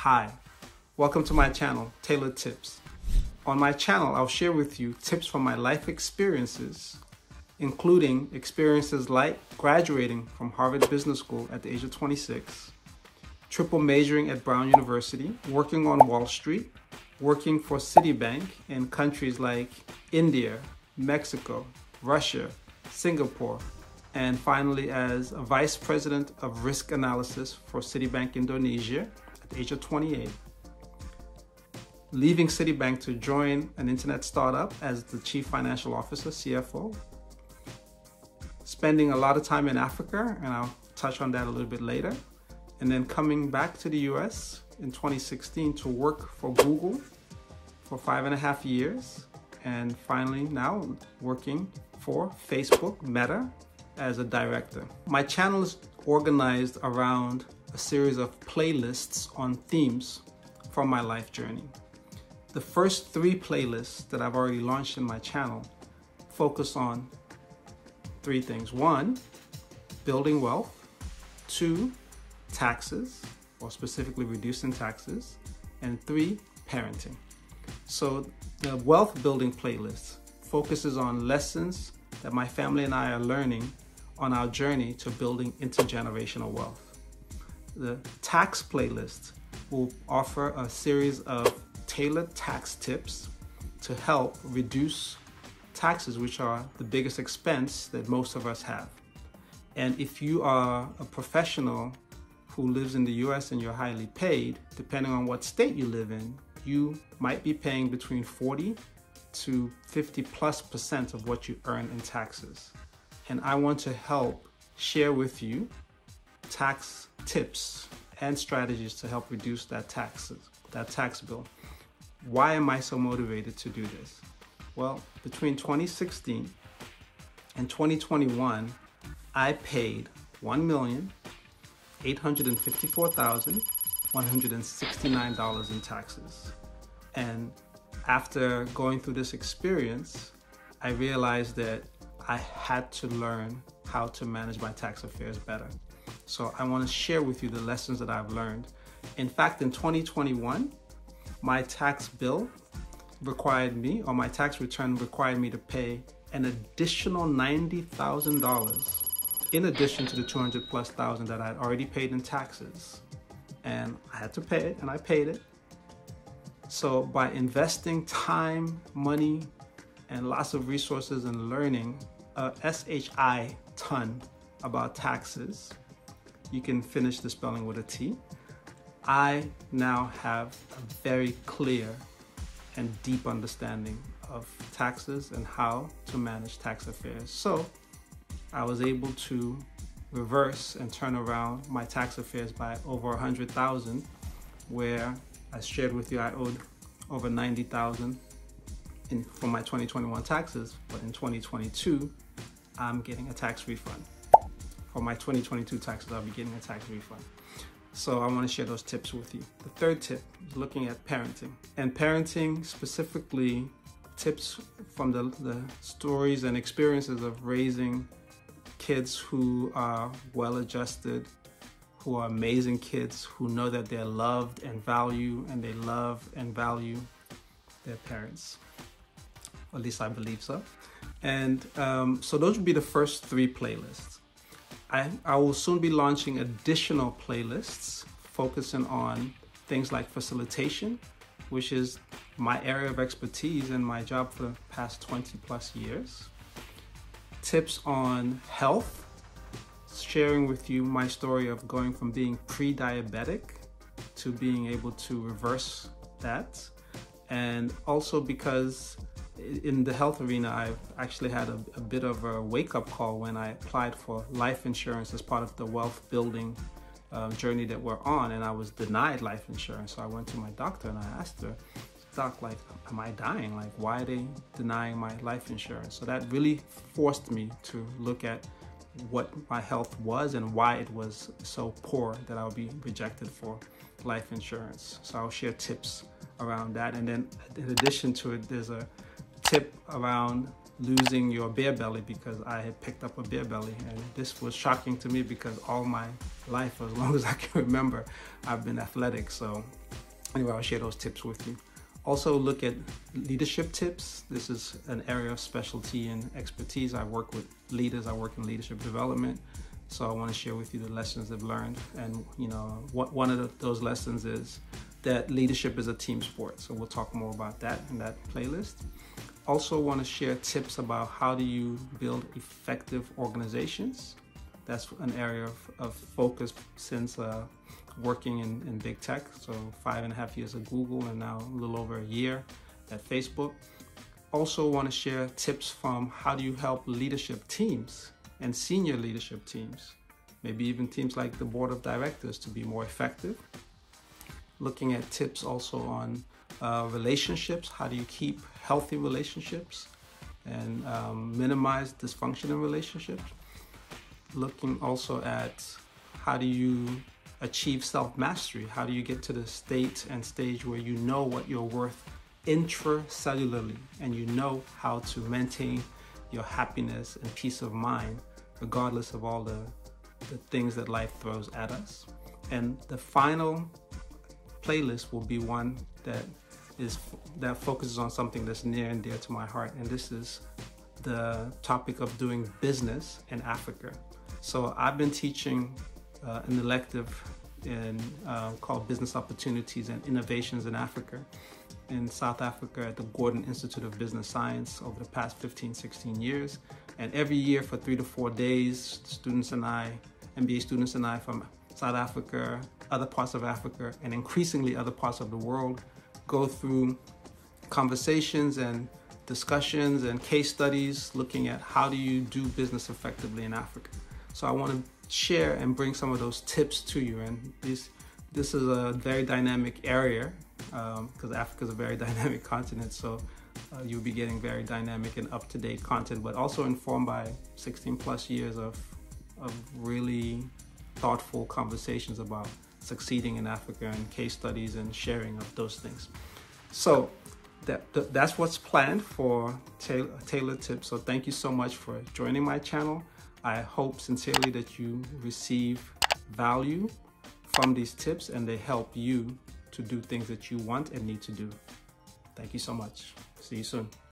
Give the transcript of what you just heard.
Hi, welcome to my channel, Tailored Tips. On my channel, I'll share with you tips from my life experiences, including experiences like graduating from Harvard Business School at the age of 26, triple majoring at Brown University, working on Wall Street, working for CITIBANK in countries like India, Mexico, Russia, Singapore, and finally as a Vice President of Risk Analysis for CITIBANK Indonesia at the age of 28. Leaving CITIBANK to join an internet startup as the Chief Financial Officer, CFO. Spending a lot of time in Africa, and I'll touch on that a little bit later. And then coming back to the US in 2016 to work for Google for 5.5 years. And finally now working for Facebook, Meta, as a director. My channel is organized around a series of playlists on themes from my life journey. The first 3 playlists that I've already launched in my channel focus on 3 things. 1, building wealth. 2, taxes, or specifically reducing taxes. And 3, parenting. So the wealth building playlist focuses on lessons that my family and I are learning on our journey to building intergenerational wealth. The tax playlist will offer a series of tailored tax tips to help reduce taxes, which are the biggest expense that most of us have. And if you are a professional who lives in the US and you're highly paid, depending on what state you live in, you might be paying between 40 to 50+% of what you earn in taxes. And I want to help share with you tax tips and strategies to help reduce that tax bill. Why am I so motivated to do this? Well, between 2016 and 2021, I paid $1,854,169 in taxes. And after going through this experience, I realized that I had to learn how to manage my tax affairs better. So I want to share with you the lessons that I've learned. In fact, in 2021, my tax bill required me, or my tax return required me to pay an additional $90,000 in addition to the $200,000+ that I had already paid in taxes. And I had to pay it, and I paid it. So by investing time, money, and lots of resources and learning a SHI ton about taxes, you can finish the spelling with a T, I now have a very clear and deep understanding of taxes and how to manage tax affairs. So I was able to reverse and turn around my tax affairs by over $100,000, where I shared with you I owed over $90,000 for my 2021 taxes, but in 2022, I'm getting a tax refund. For my 2022 taxes, I'll be getting a tax refund. So I want to share those tips with you. The third tip is looking at parenting. And parenting, specifically tips from the stories and experiences of raising kids who are well-adjusted, who are amazing kids, who know that they're loved and valued, and they love and value their parents. At least I believe so. And so those would be the first 3 playlists. I will soon be launching additional playlists focusing on things like facilitation, which is my area of expertise and my job for the past 20+ years. Tips on health, sharing with you my story of going from being pre-diabetic to being able to reverse that. And also because in the health arena, I've actually had a bit of a wake-up call when I applied for life insurance as part of the wealth building journey that we're on, and I was denied life insurance. So I went to my doctor and I asked her, "Doc, like, am I dying? Like, why are they denying my life insurance?" So that really forced me to look at what my health was and why it was so poor that I would be rejected for life insurance. So I'll share tips around that. And then in addition to it, there's a tip around losing your beer belly, because I had picked up a beer belly, and this was shocking to me because all my life, as long as I can remember, I've been athletic. So Anyway, I'll share those tips with you. Also look at leadership tips. This is an area of specialty and expertise. I work with leaders, I work in leadership development. So I want to share with you the lessons I've learned. And one of those lessons is that leadership is a team sport. So we'll talk more about that in that playlist. Also want to share tips about how do you build effective organizations. That's an area of focus since working in big tech. So 5.5 years at Google and now a little over a year at Facebook. Also want to share tips from how do you help leadership teams and senior leadership teams, maybe even teams like the board of directors, to be more effective. Looking at tips also on relationships. How do you keep healthy relationships and minimize dysfunction in relationships? Looking also at how do you achieve self-mastery? How do you get to the stage where you know what you're worth intracellularly and you know how to maintain your happiness and peace of mind regardless of all the things that life throws at us. And the final playlist will be one that focuses on something that's near and dear to my heart, and this is the topic of doing business in Africa. So I've been teaching an elective called Business Opportunities and Innovations in Africa in South Africa at the Gordon Institute of Business Science over the past 15-16 years. And every year for 3 to 4 days, MBA students and I from South Africa, other parts of Africa, and increasingly other parts of the world go through conversations and discussions and case studies looking at how do you do business effectively in Africa. So I want to share and bring some of those tips to you. And this is a very dynamic area because Africa is a very dynamic continent. So you'll be getting very dynamic and up-to-date content, but also informed by 16 plus years of really thoughtful conversations about succeeding in Africa and case studies and sharing of those things. So that's what's planned for Tailored Tips. So thank you so much for joining my channel. I hope sincerely that you receive value from these tips and they help you to do things that you want and need to do. Thank you so much. See you soon.